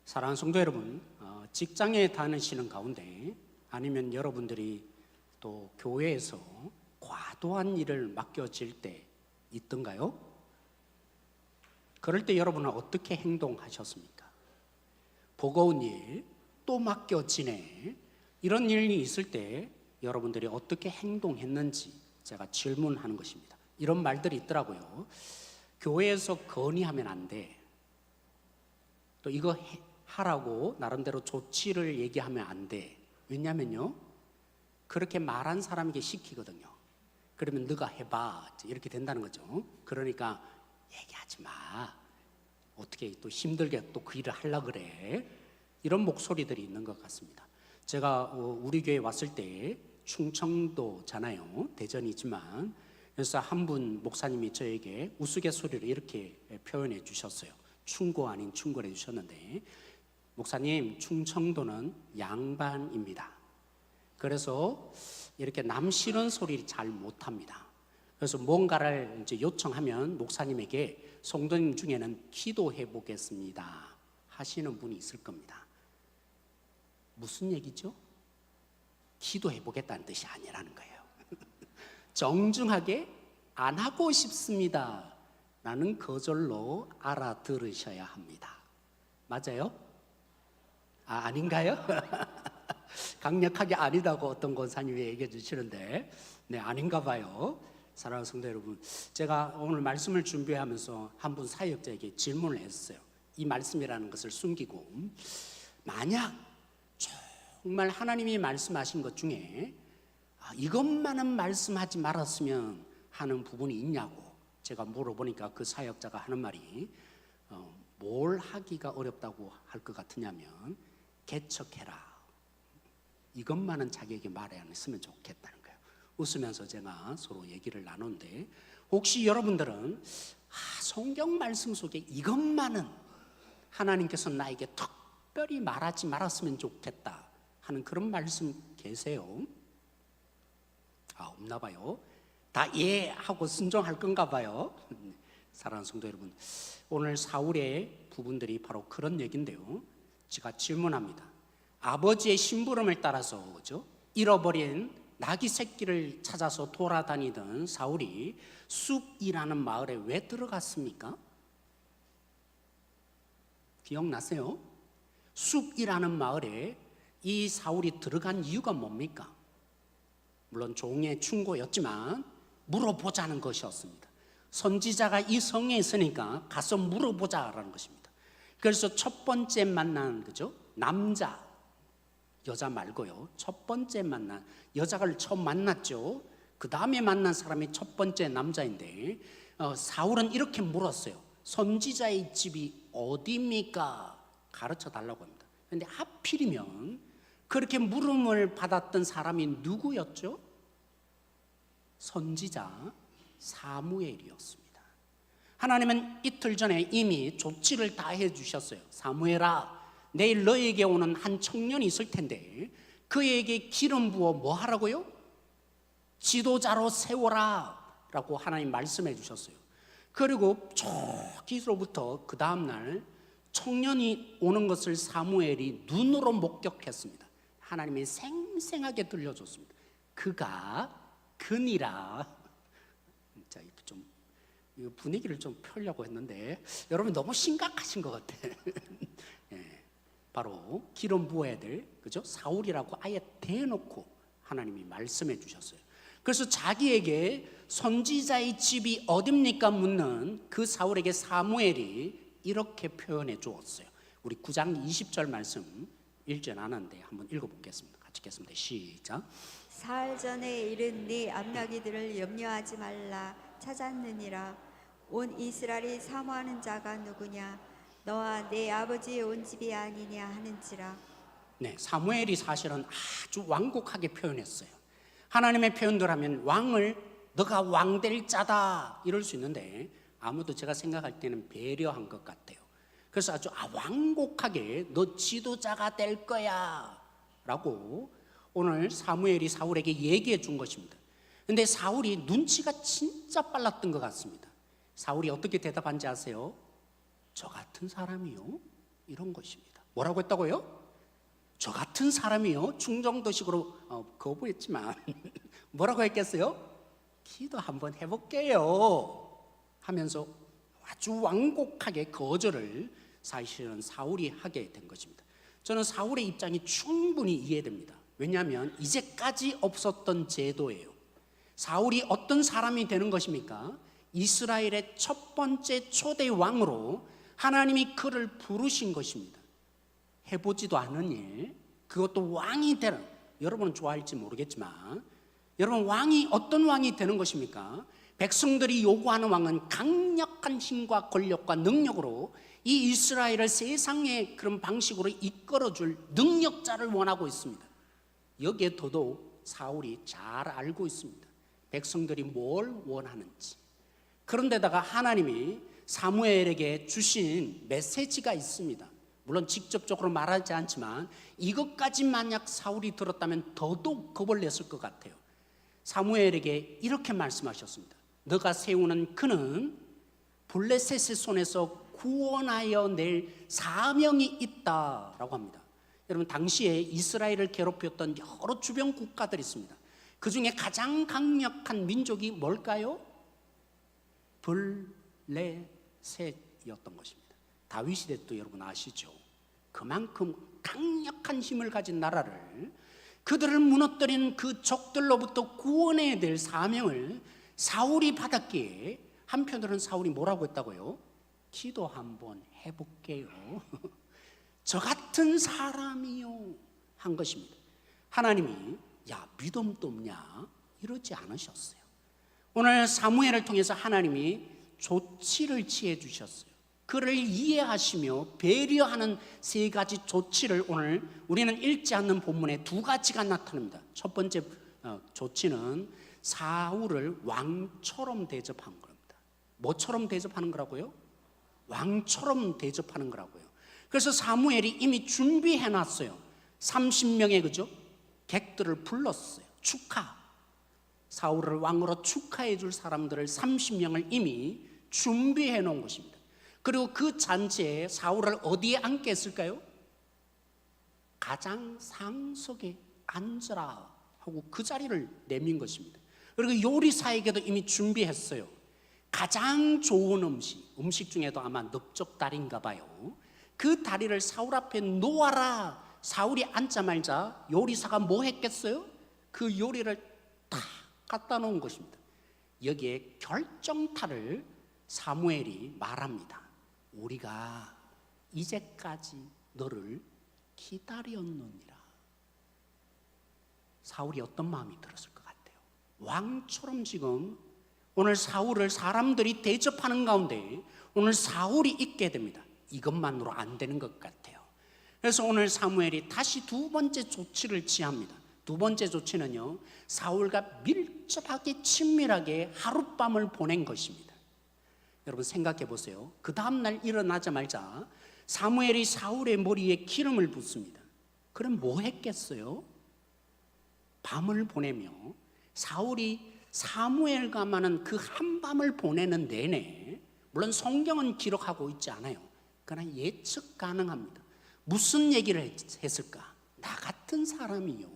사랑하는 성도 여러분, 직장에 다니시는 가운데 아니면 여러분들이 또 교회에서 과도한 일을 맡겨질 때 있던가요? 그럴 때 여러분은 어떻게 행동하셨습니까? 버거운 일, 또 맡겨지네, 이런 일이 있을 때 여러분들이 어떻게 행동했는지 제가 질문하는 것입니다. 이런 말들이 있더라고요. 교회에서 건의하면 안 돼. 또 이거 하라고 나름대로 조치를 얘기하면 안 돼. 왜냐면요, 그렇게 말한 사람에게 시키거든요. 그러면 너가 해봐, 이렇게 된다는 거죠. 그러니까 얘기하지 마. 어떻게 또 힘들게 또 그 일을 하려고 그래. 이런 목소리들이 있는 것 같습니다. 제가 우리 교회 왔을 때 충청도잖아요, 대전이지만. 그래서 한 분 목사님이 저에게 우스갯소리를 이렇게 표현해 주셨어요. 충고 아닌 충고를 해주셨는데, 목사님, 충청도는 양반입니다. 그래서 이렇게 남 싫은 소리를 잘 못합니다. 그래서 뭔가를 이제 요청하면 목사님에게 성도님 중에는 기도해 보겠습니다 하시는 분이 있을 겁니다. 무슨 얘기죠? 기도해 보겠다는 뜻이 아니라는 거예요. 정중하게 안 하고 싶습니다 라는 거절로 알아들으셔야 합니다. 맞아요? 아닌가요? 강력하게 아니다고 어떤 권사님이 얘기해 주시는데, 네, 아닌가 봐요. 사랑하는 성도 여러분, 제가 오늘 말씀을 준비하면서 한 분 사역자에게 질문을 했어요. 이 말씀이라는 것을 숨기고, 만약 정말 하나님이 말씀하신 것 중에 이것만은 말씀하지 말았으면 하는 부분이 있냐고 제가 물어보니까 그 사역자가 하는 말이 뭘 하기가 어렵다고 할 것 같으냐면, 개척해라, 이것만은 자기에게 말해 안 했으면 좋겠다는 거예요. 웃으면서 제가 서로 얘기를 나누는데, 혹시 여러분들은 성경 말씀 속에 이것만은 하나님께서 나에게 특별히 말하지 말았으면 좋겠다 하는 그런 말씀 계세요? 없나 봐요. 다 예 하고 순종할 건가 봐요. 사랑하는 성도 여러분, 오늘 사울의 부분들이 바로 그런 얘기인데요. 제가 질문합니다. 아버지의 심부름을 따라서 잃어버린 나귀 새끼를 찾아서 돌아다니던 사울이 숲이라는 마을에 왜 들어갔습니까? 기억나세요? 숲이라는 마을에 이 사울이 들어간 이유가 뭡니까? 물론 종의 충고였지만 물어보자는 것이었습니다. 선지자가 이 성에 있으니까 가서 물어보자라는 것입니다. 그래서 첫 번째 만난, 남자, 여자 말고요, 첫 번째 만난 여자를 처음 만났죠. 그 다음에 만난 사람이 첫 번째 남자인데, 사울은 이렇게 물었어요. 선지자의 집이 어디입니까? 가르쳐 달라고 합니다. 그런데 하필이면 그렇게 물음을 받았던 사람이 누구였죠? 선지자 사무엘이었습니다. 하나님은 이틀 전에 이미 조치를 다 해주셨어요. 사무엘아, 내일 너에게 오는 한 청년이 있을 텐데 그에게 기름 부어 뭐 하라고요? 지도자로 세워라 라고 하나님 말씀해 주셨어요. 그리고 저기로부터 그 다음날 청년이 오는 것을 사무엘이 눈으로 목격했습니다. 하나님이 생생하게 들려줬습니다. 그가 그니라. 자, 좀 분위기를 좀 펴려고 했는데 여러분 너무 심각하신 것 같아요. 예, 바로 기름 부어야 될 사울이라고 아예 대놓고 하나님이 말씀해 주셨어요. 그래서 자기에게 선지자의 집이 어딥니까 묻는 그 사울에게 사무엘이 이렇게 표현해 주었어요. 우리 9장 20절 말씀 읽지 않았는데 한번 읽어보겠습니다. 같이 읽겠습니다. 시작. 사흘 전에 이른 네 암나기들을 염려하지 말라 찾았느니라. 온 이스라엘이 사모하는 자가 누구냐? 너와 내 아버지의 온 집이 아니냐 하는지라. 네, 사무엘이 사실은 아주 완곡하게 표현했어요. 하나님의 표현들 하면 왕을 너가 왕 될 자다 이럴 수 있는데, 아무도 제가 생각할 때는 배려한 것 같아요. 그래서 아주 완곡하게 너 지도자가 될 거야 라고 오늘 사무엘이 사울에게 얘기해 준 것입니다. 그런데 사울이 눈치가 진짜 빨랐던 것 같습니다. 사울이 어떻게 대답한지 아세요? 저 같은 사람이요? 이런 것입니다. 뭐라고 했다고요? 저 같은 사람이요 중정도식으로 거부했지만 뭐라고 했겠어요? 기도 한번 해볼게요 하면서 아주 완곡하게 거절을 사실은 사울이 하게 된 것입니다. 저는 사울의 입장이 충분히 이해됩니다. 왜냐하면 이제까지 없었던 제도예요. 사울이 어떤 사람이 되는 것입니까? 이스라엘의 첫 번째 초대 왕으로 하나님이 그를 부르신 것입니다. 해보지도 않은 일, 그것도 왕이 되는, 여러분은 좋아할지 모르겠지만 여러분, 왕이 어떤 왕이 되는 것입니까? 백성들이 요구하는 왕은 강력한 힘과 권력과 능력으로 이 이스라엘을 세상의 그런 방식으로 이끌어줄 능력자를 원하고 있습니다. 여기에 더더욱 사울이 잘 알고 있습니다. 백성들이 뭘 원하는지. 그런데다가 하나님이 사무엘에게 주신 메시지가 있습니다. 물론 직접적으로 말하지 않지만 이것까지 만약 사울이 들었다면 더더욱 겁을 냈을 것 같아요. 사무엘에게 이렇게 말씀하셨습니다. 너가 세우는 그는 블레셋의 손에서 구원하여 낼 사명이 있다라고 합니다. 여러분, 당시에 이스라엘을 괴롭혔던 여러 주변 국가들이 있습니다. 그 중에 가장 강력한 민족이 뭘까요? 블레셋이었던 것입니다. 다윗 시대도 여러분 아시죠? 그만큼 강력한 힘을 가진 나라를, 그들을 무너뜨린 그 적들로부터 구원해야 될 사명을 사울이 받았기에 한편으로는 사울이 뭐라고 했다고요? 기도 한번 해볼게요. 저 같은 사람이요 한 것입니다. 하나님이 야 믿음도 없냐 이러지 않으셨어요. 오늘 사무엘을 통해서 하나님이 조치를 취해 주셨어요. 그를 이해하시며 배려하는 세 가지 조치를 오늘 우리는 읽지 않는 본문에 두 가지가 나타납니다. 첫 번째 조치는 사울을 왕처럼 대접한 겁니다. 뭐처럼 대접하는 거라고요? 왕처럼 대접하는 거라고요. 그래서 사무엘이 이미 준비해 놨어요. 30명의 그죠? 객들을 불렀어요. 축하. 사울을 왕으로 축하해 줄 사람들을 30명을 이미 준비해 놓은 것입니다. 그리고 그 잔치에 사울을 어디에 앉게 했을까요? 가장 상석에 앉으라 하고 그 자리를 내민 것입니다. 그리고 요리사에게도 이미 준비했어요. 가장 좋은 음식 중에도 아마 넓적다리인가 봐요. 그 다리를 사울 앞에 놓아라. 사울이 앉자마자 요리사가 뭐 했겠어요? 그 요리를 다 갖다 놓은 것입니다. 여기에 결정타를 사무엘이 말합니다. 우리가 이제까지 너를 기다렸느니라. 사울이 어떤 마음이 들었을 것 같아요? 왕처럼 지금 오늘 사울을 사람들이 대접하는 가운데 오늘 사울이 있게 됩니다. 이것만으로 안 되는 것 같아요. 그래서 오늘 사무엘이 다시 두 번째 조치를 취합니다. 두 번째 조치는요, 사울과 밀접하게 친밀하게 하룻밤을 보낸 것입니다. 여러분 생각해 보세요. 그 다음날 일어나자마자 사무엘이 사울의 머리에 기름을 붓습니다. 그럼 뭐 했겠어요? 밤을 보내며 사울이 사무엘과만은 그 한밤을 보내는 내내, 물론 성경은 기록하고 있지 않아요. 그러나 예측 가능합니다. 무슨 얘기를 했을까? 나 같은 사람이요,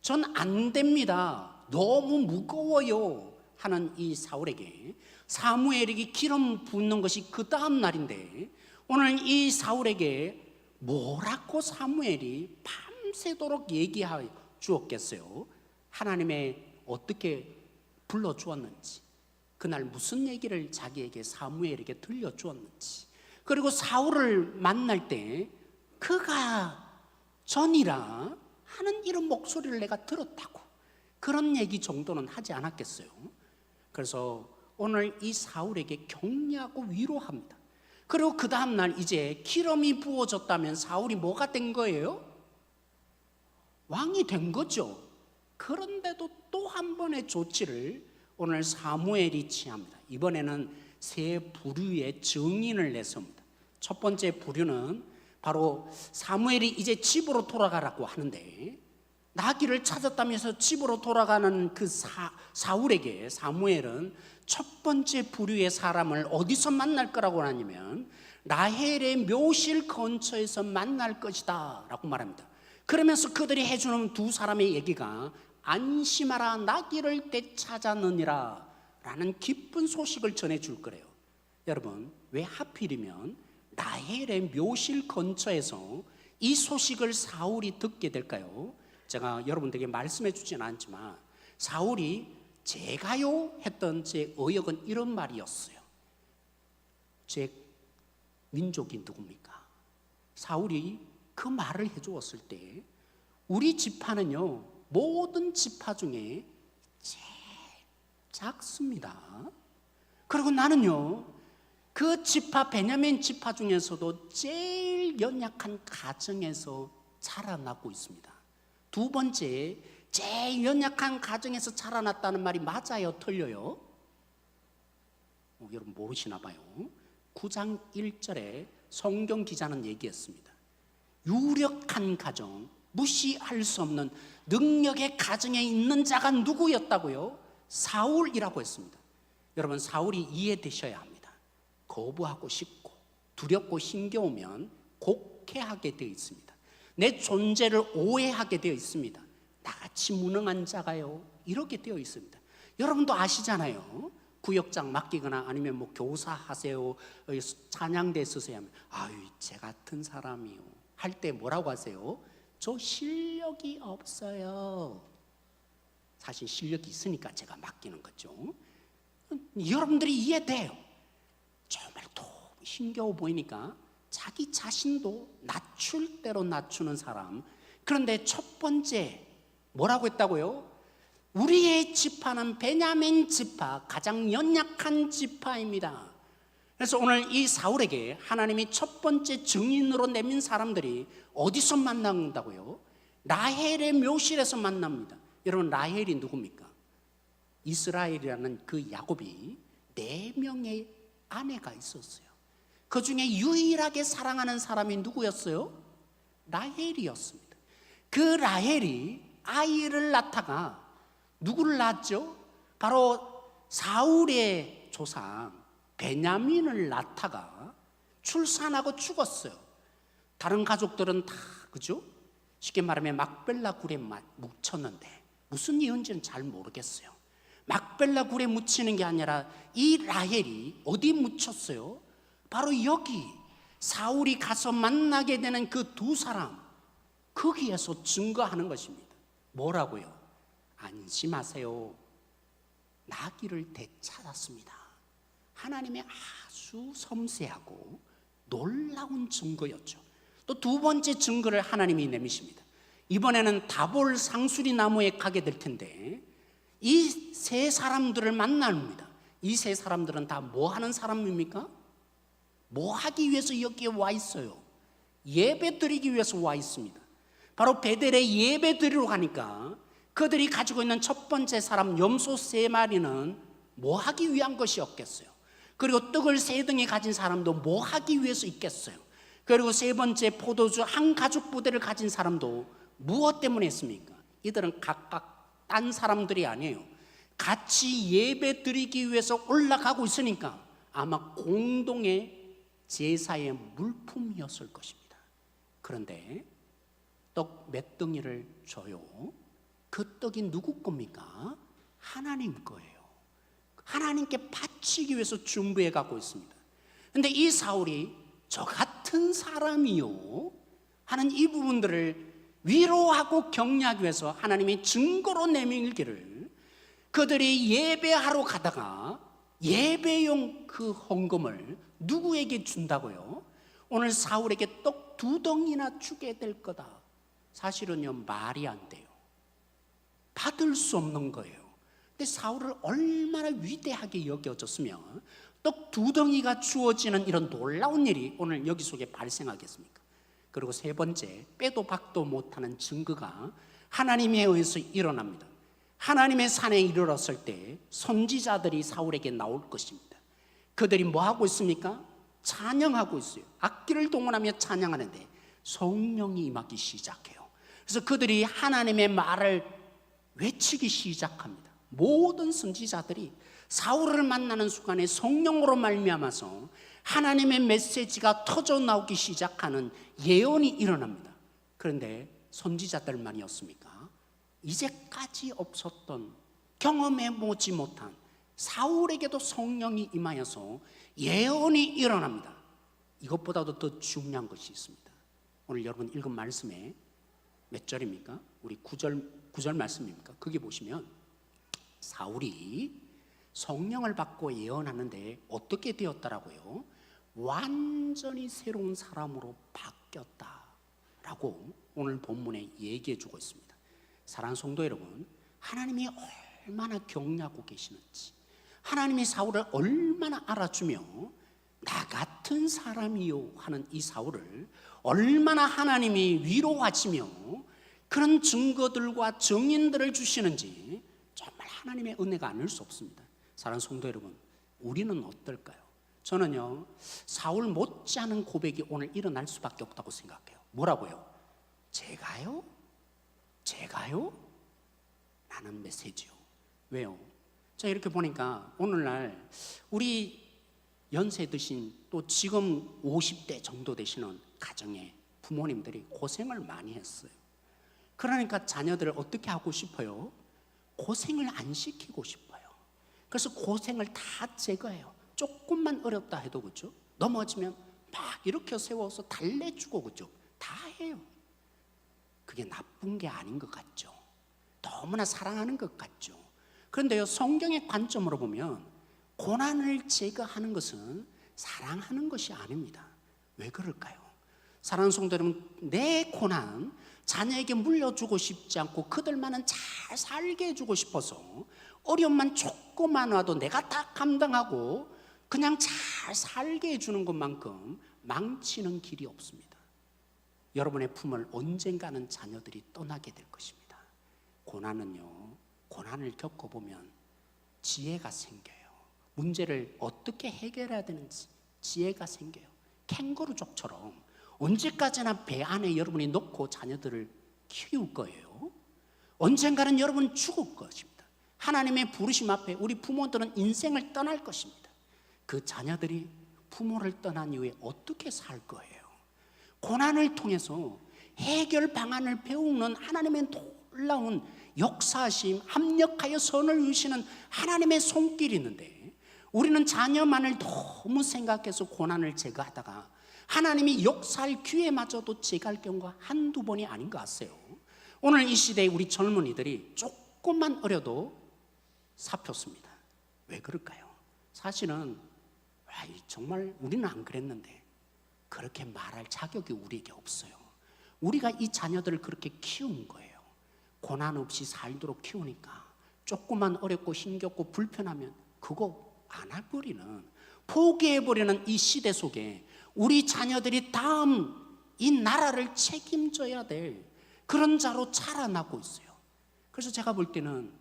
전 안 됩니다, 너무 무거워요 하는 이 사울에게 사무엘에게 기름 붓는 것이 그 다음 날인데, 오늘 이 사울에게 뭐라고 사무엘이 밤새도록 얘기하여 주었겠어요? 하나님의 어떻게 불러주었는지, 그날 무슨 얘기를 자기에게 사무엘에게 들려주었는지, 그리고 사울을 만날 때 그가 전이라 하는 이런 목소리를 내가 들었다고, 그런 얘기 정도는 하지 않았겠어요? 그래서 오늘 이 사울에게 격려하고 위로합니다. 그리고 그 다음날 이제 기름이 부어졌다면 사울이 뭐가 된 거예요? 왕이 된 거죠. 그런데도 또 한 번의 조치를 오늘 사무엘이 취합니다. 이번에는 세 부류의 증인을 내세웁니다. 첫 번째 부류는 바로 사무엘이 이제 집으로 돌아가라고 하는데, 나귀를 찾았다면서 집으로 돌아가는 그 사울에게 사무엘은 첫 번째 부류의 사람을 어디서 만날 거라고 하냐면 라헬의 묘실 근처에서 만날 것이다 라고 말합니다. 그러면서 그들이 해주는 두 사람의 얘기가 안심하라 나귀를 되찾았느니라 라는 기쁜 소식을 전해줄 거래요. 여러분, 왜 하필이면 라헬의 묘실 근처에서 이 소식을 사울이 듣게 될까요? 제가 여러분들에게 말씀해 주진 않지만 사울이 제가요 했던 제 의역은 이런 말이었어요. 제 민족이 누굽니까? 사울이 그 말을 해주었을 때 우리 지파는요 모든 지파 중에 제일 작습니다. 그리고 나는요 그 지파 베냐민 지파 중에서도 제일 연약한 가정에서 자라나고 있습니다. 두 번째, 제일 연약한 가정에서 자라났다는 말이 맞아요, 틀려요? 여러분 모르시나 봐요. 9장 1절에 성경 기자는 얘기했습니다. 유력한 가정, 무시할 수 없는 능력의 가정에 있는 자가 누구였다고요? 사울이라고 했습니다. 여러분, 사울이 이해되셔야 합니다. 거부하고 싶고 두렵고 힘겨우면 곡해하게 되어 있습니다. 내 존재를 오해하게 되어 있습니다. 나같이 무능한 자가요, 이렇게 되어 있습니다. 여러분도 아시잖아요. 구역장 맡기거나 아니면 뭐 교사 하세요, 찬양대 쓰세요 하면 아유 제 같은 사람이요 할 때 뭐라고 하세요? 저 실력이 없어요. 사실 실력이 있으니까 제가 맡기는 거죠. 여러분들이 이해돼요. 정말 더 힘겨워 보이니까 자기 자신도 낮출 대로 낮추는 사람. 그런데 첫 번째 뭐라고 했다고요? 우리의 지파는 베냐민 지파, 가장 연약한 지파입니다. 그래서 오늘 이 사울에게 하나님이 첫 번째 증인으로 내민 사람들이 어디서 만난다고요? 라헬의 묘실에서 만납니다. 여러분, 라헬이 누굽니까? 이스라엘이라는 그 야곱이 4명의 아내가 있었어요. 그 중에 유일하게 사랑하는 사람이 누구였어요? 라헬이었습니다. 그 라헬이 아이를 낳다가 누구를 낳았죠? 바로 사울의 조상 베냐민을 낳다가 출산하고 죽었어요. 다른 가족들은 다 그죠? 쉽게 말하면 막벨라 굴에 묻혔는데 무슨 이유인지는 잘 모르겠어요. 막벨라 굴에 묻히는 게 아니라 이 라헬이 어디 묻혔어요? 바로 여기 사울이 가서 만나게 되는 그 두 사람, 거기에서 증거하는 것입니다. 뭐라고요? 안심하세요. 나귀를 되찾았습니다. 하나님의 아주 섬세하고 놀라운 증거였죠. 또 두 번째 증거를 하나님이 내미십니다. 이번에는 다볼 상수리 나무에 가게 될 텐데 이 세 사람들을 만납니다. 이 세 사람들은 다 뭐 하는 사람입니까? 뭐 하기 위해서 여기에 와 있어요? 예배 드리기 위해서 와 있습니다. 바로 베델에 예배 드리러 가니까 그들이 가지고 있는 첫 번째 사람 염소 3마리는 뭐 하기 위한 것이었겠어요? 그리고 떡을 3등에 가진 사람도 뭐 하기 위해서 있겠어요? 그리고 세 번째 포도주 한 가죽 부대를 가진 사람도 무엇 때문에 했습니까? 이들은 각각 딴 사람들이 아니에요. 같이 예배 드리기 위해서 올라가고 있으니까 아마 공동의 제사의 물품이었을 것입니다. 그런데 떡 몇 덩이를 줘요? 그 떡이 누구 겁니까? 하나님 거예요. 하나님께 바치기 위해서 준비해 가고 있습니다. 그런데 이 사울이 저 같은 사람이요 하는 이 부분들을 위로하고 격려하기 위해서 하나님이 증거로 내밀기를, 그들이 예배하러 가다가 예배용 그 헌금을 누구에게 준다고요? 오늘 사울에게 떡 2덩이나 주게 될 거다. 사실은요 말이 안 돼요. 받을 수 없는 거예요. 근데 사울을 얼마나 위대하게 여겨졌으면 떡 2덩이가 주어지는 이런 놀라운 일이 오늘 여기 속에 발생하겠습니까? 그리고 세 번째, 빼도 박도 못하는 증거가 하나님에 의해서 일어납니다. 하나님의 산에 이르렀을 때 선지자들이 사울에게 나올 것입니다. 그들이 뭐 하고 있습니까? 찬양하고 있어요. 악기를 동원하며 찬양하는데 성령이 임하기 시작해요. 그래서 그들이 하나님의 말을 외치기 시작합니다. 모든 선지자들이 사울을 만나는 순간에 성령으로 말미암아서 하나님의 메시지가 터져 나오기 시작하는 예언이 일어납니다. 그런데 선지자들만이었습니까? 이제까지 없었던, 경험해 보지 못한 사울에게도 성령이 임하여서 예언이 일어납니다. 이것보다도 더 중요한 것이 있습니다. 오늘 여러분 읽은 말씀에 몇 절입니까? 우리 9절 말씀입니까? 거기 보시면 사울이 성령을 받고 예언하는데 어떻게 되었다라고요? 완전히 새로운 사람으로 바뀌었다라고 오늘 본문에 얘기해 주고 있습니다. 사랑하는 성도 여러분, 하나님이 얼마나 경외하고 계시는지, 하나님이 사울을 얼마나 알아주며 나 같은 사람이요 하는 이 사울을 얼마나 하나님이 위로하시며 그런 증거들과 증인들을 주시는지 정말 하나님의 은혜가 아닐 수 없습니다. 사랑하는 성도 여러분, 우리는 어떨까요? 저는요, 사울 못지않은 고백이 오늘 일어날 수밖에 없다고 생각해요. 뭐라고요? 제가요? 라는 메시지요. 왜요? 자, 이렇게 보니까 오늘날 우리 연세 드신 또 지금 50대 정도 되시는 가정의 부모님들이 고생을 많이 했어요. 그러니까 자녀들을 어떻게 하고 싶어요? 고생을 안 시키고 싶어요. 그래서 고생을 다 제거해요. 조금만 어렵다 해도, 그죠? 넘어지면 막 일으켜 세워서 달래주고, 그죠? 다 해요. 그게 나쁜 게 아닌 것 같죠? 너무나 사랑하는 것 같죠? 그런데요, 성경의 관점으로 보면 고난을 제거하는 것은 사랑하는 것이 아닙니다. 왜 그럴까요? 사랑하는 성도 여러분, 내 고난 자녀에게 물려주고 싶지 않고 그들만은 잘 살게 해주고 싶어서 어려움만 조금만 와도 내가 다 감당하고 그냥 잘 살게 해주는 것만큼 망치는 길이 없습니다. 여러분의 품을 언젠가는 자녀들이 떠나게 될 것입니다. 고난은요, 고난을 겪어보면 지혜가 생겨요. 문제를 어떻게 해결해야 되는지 지혜가 생겨요. 캥거루족처럼 언제까지나 배 안에 여러분이 놓고 자녀들을 키울 거예요? 언젠가는 여러분은 죽을 것입니다. 하나님의 부르심 앞에 우리 부모들은 인생을 떠날 것입니다. 그 자녀들이 부모를 떠난 이후에 어떻게 살 거예요? 고난을 통해서 해결 방안을 배우는 하나님의 놀라운 역사하심, 합력하여 선을 이루시는 하나님의 손길이 있는데 우리는 자녀만을 너무 생각해서 고난을 제거하다가 하나님이 역사할 기회마저도 제거할 경우가 한두 번이 아닌 것 같아요. 오늘 이 시대에 우리 젊은이들이 조금만 어려도 사표습니다. 왜 그럴까요? 사실은 정말 우리는 안 그랬는데 그렇게 말할 자격이 우리에게 없어요. 우리가 이 자녀들을 그렇게 키운 거예요. 고난 없이 살도록 키우니까 조금만 어렵고 힘겹고 불편하면 그거 안 해버리는, 포기해버리는 이 시대 속에 우리 자녀들이 다음 이 나라를 책임져야 될 그런 자로 자라나고 있어요. 그래서 제가 볼 때는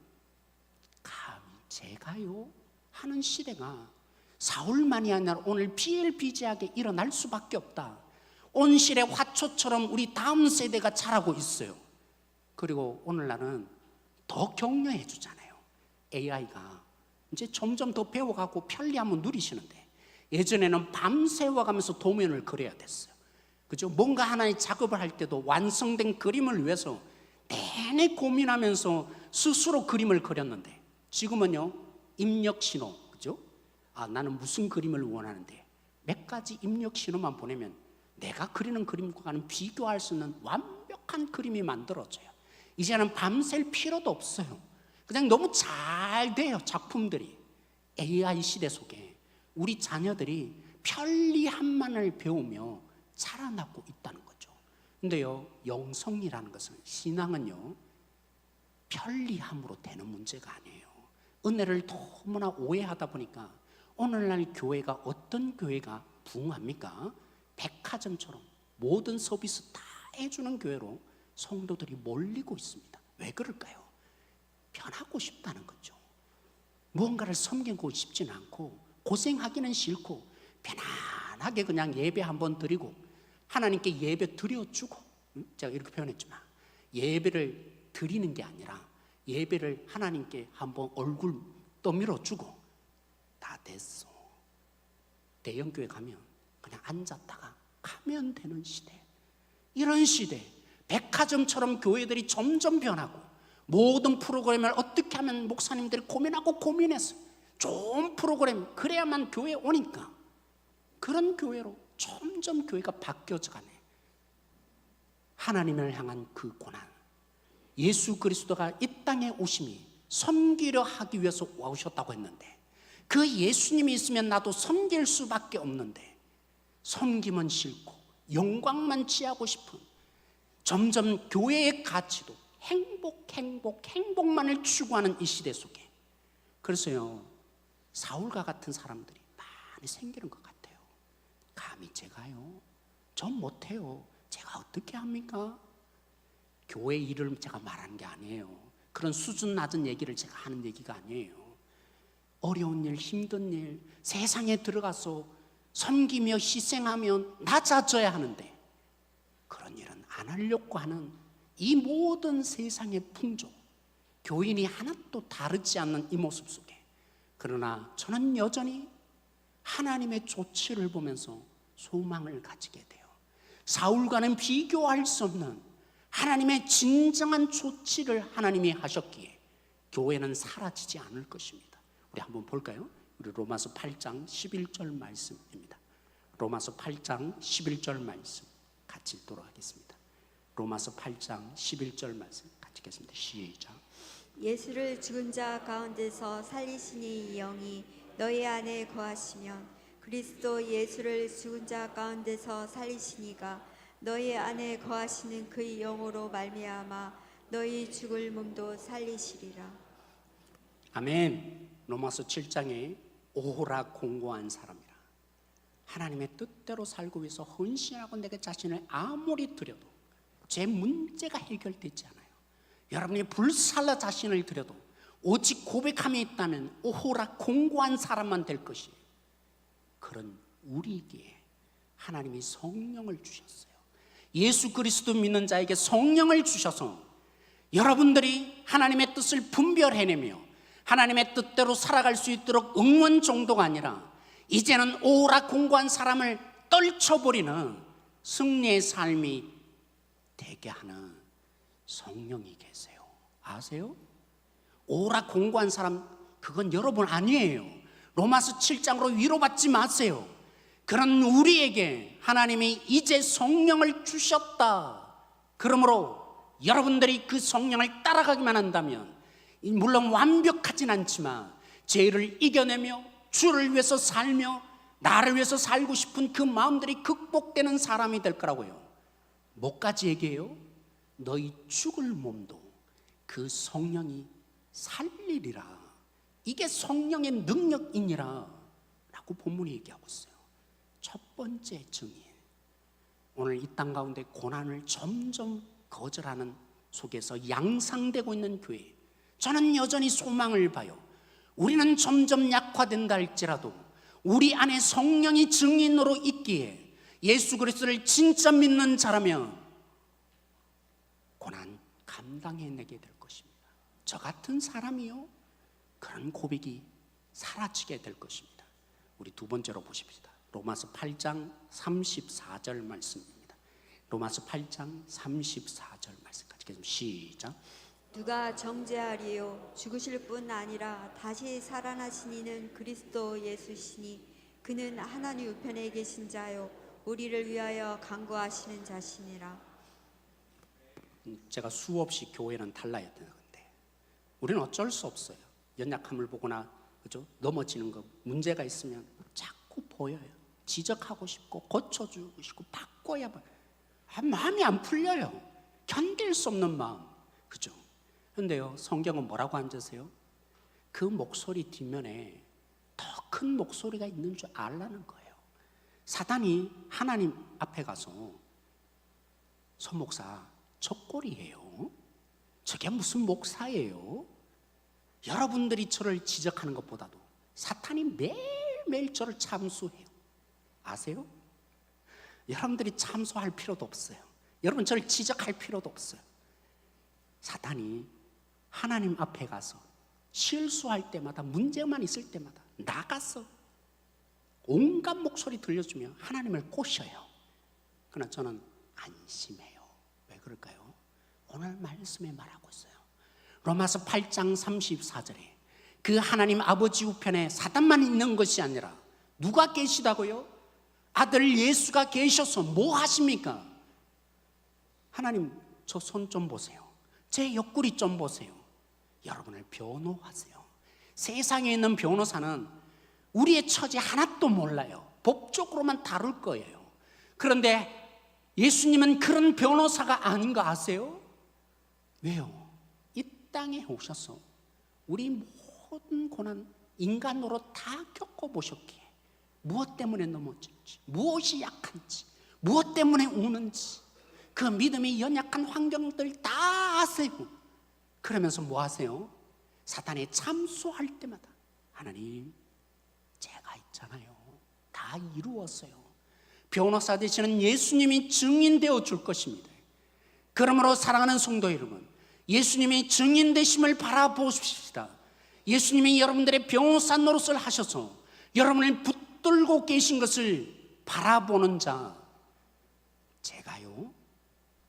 감히 제가요 하는 시대가 사울만이 아니라 오늘 비일비재하게 일어날 수밖에 없다. 온실의 화초처럼 우리 다음 세대가 자라고 있어요. 그리고 오늘날은 더 격려해 주잖아요. AI가 이제 점점 더 배워가고 편리함을 누리시는데 예전에는 밤새워가면서 도면을 그려야 됐어요. 그죠? 뭔가 하나의 작업을 할 때도 완성된 그림을 위해서 내내 고민하면서 스스로 그림을 그렸는데 지금은요, 입력 신호, 그죠? 나는 무슨 그림을 원하는데 몇 가지 입력 신호만 보내면 내가 그리는 그림과는 비교할 수 있는 완벽한 그림이 만들어져요. 이제는 밤샐 필요도 없어요. 그냥 너무 잘 돼요, 작품들이. AI 시대 속에 우리 자녀들이 편리함만을 배우며 자라나고 있다는 거죠. 근데요, 영성이라는 것은, 신앙은요, 편리함으로 되는 문제가 아니에요. 은혜를 너무나 오해하다 보니까 오늘날 교회가 어떤 교회가 부흥합니까? 백화점처럼 모든 서비스 다 해주는 교회로 성도들이 몰리고 있습니다. 왜 그럴까요? 편하고 싶다는 거죠. 무언가를 섬기고 싶지는 않고 고생하기는 싫고 편안하게 그냥 예배 한번 드리고 하나님께 예배 드려주고, 제가 이렇게 표현했지만 예배를 드리는 게 아니라 예배를 하나님께 한번 얼굴 떠밀어주고 다 됐어. 대형교회 가면 그냥 앉았다가 가면 되는 시대. 이런 시대, 백화점처럼 교회들이 점점 변하고 모든 프로그램을 어떻게 하면 목사님들이 고민하고 고민해서 좋은 프로그램 그래야만 교회에 오니까 그런 교회로 점점 교회가 바뀌어져 가네. 하나님을 향한 그 고난, 예수 그리스도가 이 땅에 오심이 섬기려 하기 위해서 오셨다고 했는데 그 예수님이 있으면 나도 섬길 수밖에 없는데 섬김은 싫고 영광만 취하고 싶은 점점 교회의 가치도 행복만을 추구하는 이 시대 속에 그래서요 사울과 같은 사람들이 많이 생기는 것 같아요. 감히 제가요? 전 못해요. 제가 어떻게 합니까? 교회 일을 제가 말하는 게 아니에요. 그런 수준 낮은 얘기를 제가 하는 얘기가 아니에요. 어려운 일, 힘든 일, 세상에 들어가서 섬기며 희생하며 낮아져야 하는데 그런 일은 안 하려고 하는 이 모든 세상의 풍조, 교인이 하나도 다르지 않는 이 모습 속에 그러나 저는 여전히 하나님의 조치를 보면서 소망을 가지게 돼요. 사울과는 비교할 수 없는 하나님의 진정한 조치를 하나님이 하셨기에 교회는 사라지지 않을 것입니다. 우리 한번 볼까요? 우리 로마서 8장 11절 말씀입니다. 로마서 8장 11절 말씀 같이 읽도록 하겠습니다. 로마서 8장 11절 말씀 같이 읽겠습니다. 시작. 예수를 죽은 자 가운데서 살리시니 이 영이 너희 안에 거하시면 그리스도 예수를 죽은 자 가운데서 살리시니가 너희 안에 거하시는 그의 영으로 말미암아 너희 죽을 몸도 살리시리라. 아멘. 로마서 7장에 오호라 공고한 사람이라 하나님의 뜻대로 살고 위해서 헌신하고 내게 자신을 아무리 드려도 제 문제가 해결되지 않아요. 여러분이 불살라 자신을 드려도 오직 고백함이 있다면 오호라 공고한 사람만 될 것이에요. 그런 우리에게 하나님이 성령을 주셨어요. 예수 그리스도 믿는 자에게 성령을 주셔서 여러분들이 하나님의 뜻을 분별해내며 하나님의 뜻대로 살아갈 수 있도록 응원 정도가 아니라 이제는 오라 공고한 사람을 떨쳐버리는 승리의 삶이 되게 하는 성령이 계세요. 아세요? 오라 공고한 사람 그건 여러분 아니에요. 로마서 7장으로 위로받지 마세요. 그런 우리에게 하나님이 이제 성령을 주셨다. 그러므로 여러분들이 그 성령을 따라가기만 한다면 물론 완벽하진 않지만 죄를 이겨내며 주를 위해서 살며 나를 위해서 살고 싶은 그 마음들이 극복되는 사람이 될 거라고요. 뭐까지 얘기해요? 너희 죽을 몸도 그 성령이 살리리라. 이게 성령의 능력이니라 라고 본문이 얘기하고 있어요. 첫 번째 증인, 오늘 이 땅 가운데 고난을 점점 거절하는 속에서 양상되고 있는 교회, 저는 여전히 소망을 봐요. 우리는 점점 약화된다 할지라도 우리 안에 성령이 증인으로 있기에 예수 그리스도를 진짜 믿는 자라면 고난 감당해내게 될 것입니다. 저 같은 사람이요, 그런 고백이 사라지게 될 것입니다. 우리 두 번째로 보십시다. 로마서 8장 34절 말씀입니다. 로마서 8장 34절 말씀 같이 계속 시작. 누가 정죄하리요? 죽으실 뿐 아니라 다시 살아나신 이는 그리스도 예수시니 그는 하나님 우편에 계신 자요 우리를 위하여 간구하시는 자시니라. 제가 수없이 교회는 달라야 되는데 우리는 어쩔 수 없어요. 연약함을 보거나 그죠? 넘어지는 거 문제가 있으면 자꾸 보여요. 지적하고 싶고 고쳐주고 싶고 바꿔야 마음이 안 풀려요. 견딜 수 없는 마음, 그죠? 그런데요, 성경은 뭐라고 앉으세요? 그 목소리 뒷면에 더 큰 목소리가 있는 줄 알라는 거예요. 사단이 하나님 앞에 가서 서 목사 저 꼴이에요. 저게 무슨 목사예요? 여러분들이 저를 지적하는 것보다도 사탄이 매일매일 저를 참수해요. 아세요? 여러분들이 참수할 필요도 없어요. 여러분 저를 지적할 필요도 없어요. 사탄이 하나님 앞에 가서 실수할 때마다 문제만 있을 때마다 나가서 온갖 목소리 들려주며 하나님을 꼬셔요. 그러나 저는 안심해요. 왜 그럴까요? 오늘 말씀에 말하고 있어요. 로마서 8장 34절에 그 하나님 아버지 우편에 사단만 있는 것이 아니라 누가 계시다고요? 아들 예수가 계셔서 뭐 하십니까? 하나님, 저 손 좀 보세요. 제 옆구리 좀 보세요. 여러분을 변호하세요. 세상에 있는 변호사는 우리의 처지 하나도 몰라요. 법적으로만 다룰 거예요. 그런데 예수님은 그런 변호사가 아닌 거 아세요? 왜요? 이 땅에 오셔서 우리 모든 고난 인간으로 다 겪어보셨기에 무엇 때문에 넘어질지, 무엇이 약한지, 무엇 때문에 우는지 그 믿음이 연약한 환경들 다 아세요. 그러면서 뭐 하세요? 사탄이 참소할 때마다 하나님, 제가 있잖아요. 다 이루었어요. 변호사 되시는 예수님이 증인되어 줄 것입니다. 그러므로 사랑하는 성도 여러분, 예수님이 증인 되심을 바라보십시다. 예수님이 여러분들의 변호사 노릇을 하셔서 여러분을 붙들고 계신 것을 바라보는 자, 제가요,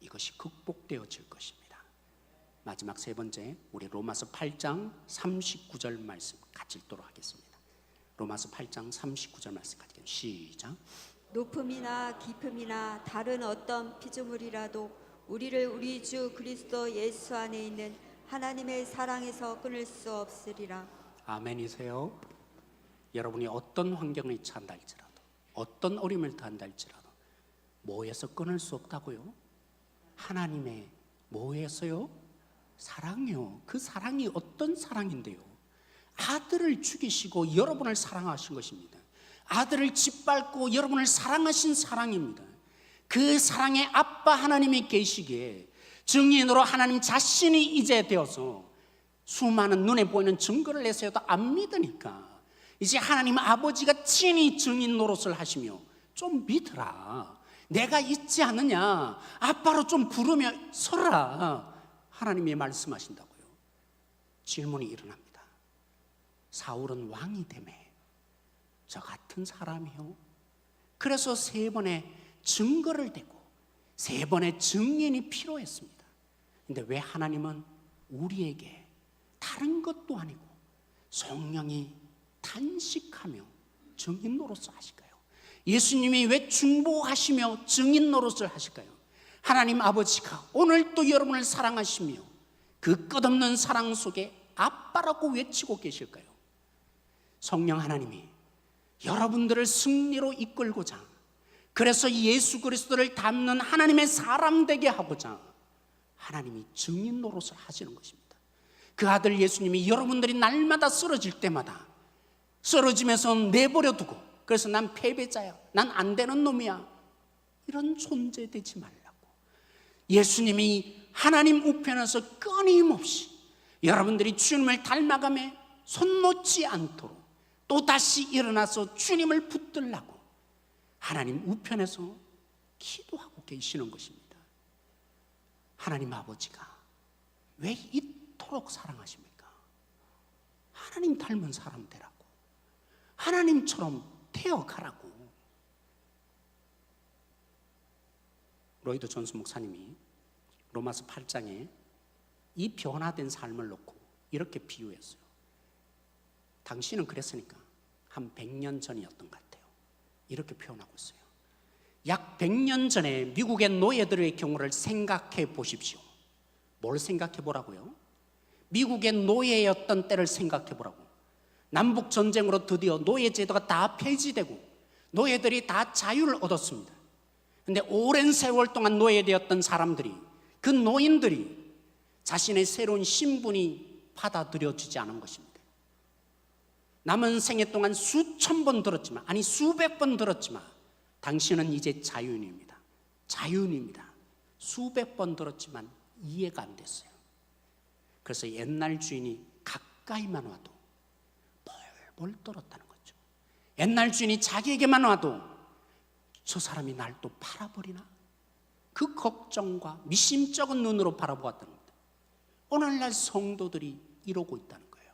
이것이 극복되어질 것입니다. 마지막 세 번째, 우리 로마서 8장 39절 말씀 같이 읽도록 하겠습니다. 로마서 8장 39절 말씀 같이 읽겠습니다. 시작. 높음이나 깊음이나 다른 어떤 피조물이라도 우리를 우리 주 그리스도 예수 안에 있는 하나님의 사랑에서 끊을 수 없으리라. 아멘이세요. 여러분이 어떤 환경에 처한다 할지라도, 어떤 어려움을 당한다 할지라도 뭐에서 끊을 수 없다고요? 하나님의 뭐에서요? 사랑이요. 그 사랑이 어떤 사랑인데요? 아들을 죽이시고 여러분을 사랑하신 것입니다. 아들을 짓밟고 여러분을 사랑하신 사랑입니다. 그 사랑의 아빠 하나님이 계시기에 증인으로 하나님 자신이 이제 되어서 수많은 눈에 보이는 증거를 내세워도 안 믿으니까 이제 하나님 아버지가 친히 증인 노릇을 하시며 좀 믿으라, 내가 있지 않느냐, 아빠로 좀 부르며 서라, 하나님이 말씀하신다고요. 질문이 일어납니다. 사울은 왕이 되매 저 같은 사람이요? 그래서 3번의 증거를 대고 3번의 증인이 필요했습니다. 근데 왜 하나님은 우리에게 다른 것도 아니고 성령이 단식하며 증인 노릇을 하실까요? 예수님이 왜 중보하시며 증인 노릇을 하실까요? 하나님 아버지가 오늘도 여러분을 사랑하시며 그 끝없는 사랑 속에 아빠라고 외치고 계실까요? 성령 하나님이 여러분들을 승리로 이끌고자, 그래서 예수 그리스도를 닮는 하나님의 사람 되게 하고자 하나님이 증인 노릇을 하시는 것입니다. 그 아들 예수님이 여러분들이 날마다 쓰러질 때마다 쓰러지면서 내버려 두고, 그래서 난 패배자야, 난 안 되는 놈이야, 이런 존재 되지 말라고 예수님이 하나님 우편에서 끊임없이 여러분들이 주님을 닮아가며 손 놓지 않도록 또다시 일어나서 주님을 붙들라고 하나님 우편에서 기도하고 계시는 것입니다. 하나님 아버지가 왜 이토록 사랑하십니까? 하나님 닮은 사람 되라고, 하나님처럼 되어가라고. 로이드 존스 목사님이 로마서 8장에 이 변화된 삶을 놓고 이렇게 비유했어요. 당신은 그랬으니까 한 100년 전이었던 것 같아요. 이렇게 표현하고 있어요. 약 100년 전에 미국의 노예들의 경우를 생각해 보십시오. 뭘 생각해 보라고요? 미국의 노예였던 때를 생각해 보라고. 남북 전쟁으로 드디어 노예 제도가 다 폐지되고 노예들이 다 자유를 얻었습니다. 근데 오랜 세월 동안 노예되었던 사람들이, 그 노인들이 자신의 새로운 신분이 받아들여지지 않은 것입니다. 남은 생애 동안 수천 번 들었지만, 아니 수백 번 들었지만 당신은 이제 자유인입니다. 자유인입니다. 수백 번 들었지만 이해가 안 됐어요. 그래서 옛날 주인이 가까이만 와도 벌벌 떨었다는 거죠. 옛날 주인이 자기에게만 와도 저 사람이 날 또 팔아버리나? 그 걱정과 미심쩍은 눈으로 바라보았다는 겁니다. 오늘날 성도들이 이러고 있다는 거예요.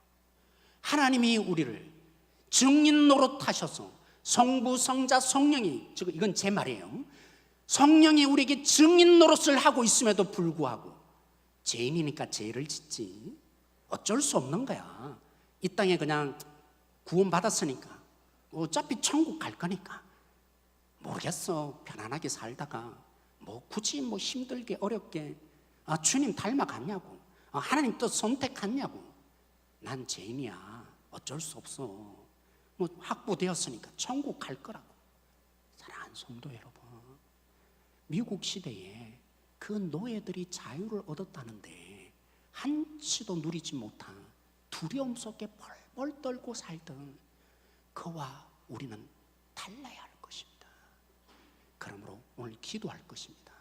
하나님이 우리를 증인 노릇하셔서 성부, 성자, 성령이, 즉 이건 제 말이에요. 성령이 우리에게 증인 노릇을 하고 있음에도 불구하고 죄인이니까 죄를 짓지. 어쩔 수 없는 거야. 이 땅에 그냥 구원받았으니까 어차피 천국 갈 거니까 모르겠어. 편안하게 살다가 뭐 굳이 뭐 힘들게 어렵게 주님 닮아갔냐고, 하나님 또 선택했냐고. 난 죄인이야. 어쩔 수 없어. 뭐 확보되었으니까 천국 갈 거라고. 사랑하는 성도 여러분, 미국 시대에 그 노예들이 자유를 얻었다는데 한치도 누리지 못한 두려움 속에 벌벌 떨고 살던 그와 우리는 달라야 할 것입니다. 그러므로 오늘 기도할 것입니다.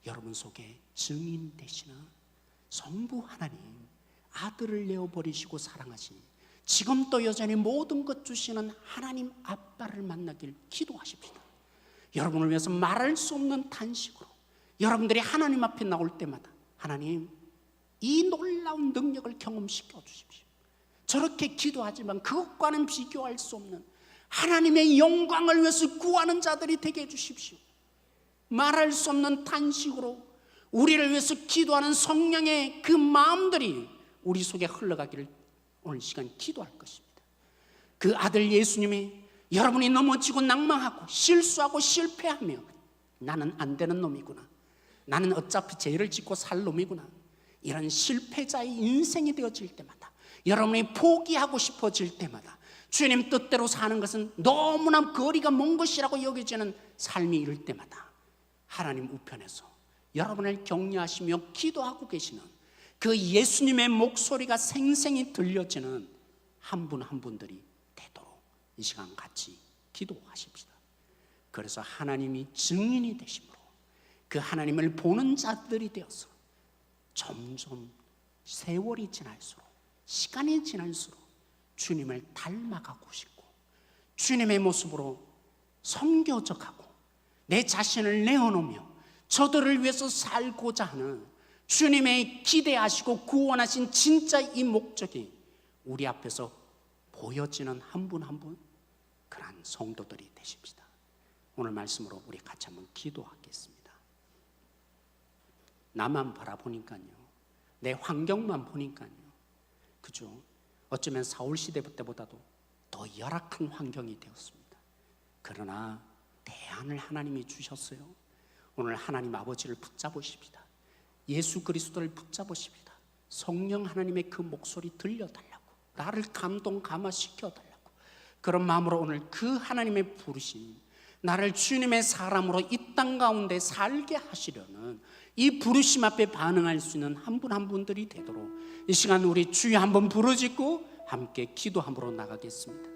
여러분 속에 증인 되시는 성부 하나님, 아들을 내어버리시고 사랑하시니 지금도 여전히 모든 것 주시는 하나님 아빠를 만나길 기도하십시다. 여러분을 위해서 말할 수 없는 탄식으로 여러분들이 하나님 앞에 나올 때마다 하나님, 이 놀라운 능력을 경험시켜 주십시오. 저렇게 기도하지만 그것과는 비교할 수 없는 하나님의 영광을 위해서 구하는 자들이 되게 해주십시오. 말할 수 없는 탄식으로 우리를 위해서 기도하는 성령의 그 마음들이 우리 속에 흘러가기를 오늘 시간 기도할 것입니다. 그 아들 예수님이 여러분이 넘어지고 낭망하고 실수하고 실패하며 나는 안 되는 놈이구나, 나는 어차피 죄를 짓고 살 놈이구나, 이런 실패자의 인생이 되어질 때마다, 여러분이 포기하고 싶어질 때마다, 주님 뜻대로 사는 것은 너무나 거리가 먼 것이라고 여겨지는 삶이 이럴 때마다 하나님 우편에서 여러분을 격려하시며 기도하고 계시는 그 예수님의 목소리가 생생히 들려지는 한 분 한 분들이 되도록 이 시간 같이 기도하십시다. 그래서 하나님이 증인이 되심으로 그 하나님을 보는 자들이 되어서 점점 세월이 지날수록, 시간이 지날수록 주님을 닮아가고 싶고 주님의 모습으로 섬겨져가고 내 자신을 내어놓으며 저들을 위해서 살고자 하는 주님의 기대하시고 구원하신 진짜 이 목적이 우리 앞에서 보여지는 한 분 한 분 그러한 성도들이 되십시다. 오늘 말씀으로 우리 같이 한번 기도하겠습니다. 나만 바라보니까요, 내 환경만 보니까요, 그죠? 어쩌면 사울 시대 때보다도 더 열악한 환경이 되었습니다. 그러나 대안을 하나님이 주셨어요. 오늘 하나님 아버지를 붙잡으십시다. 예수 그리스도를 붙잡으십시다. 성령 하나님의 그 목소리 들려달라고, 나를 감동 감화시켜달라고, 그런 마음으로 오늘 그 하나님의 부르심, 나를 주님의 사람으로 이 땅 가운데 살게 하시려는 이 부르심 앞에 반응할 수 있는 한 분 한 분들이 되도록 이 시간 우리 주여 한번 부르짖고 함께 기도함으로 나가겠습니다.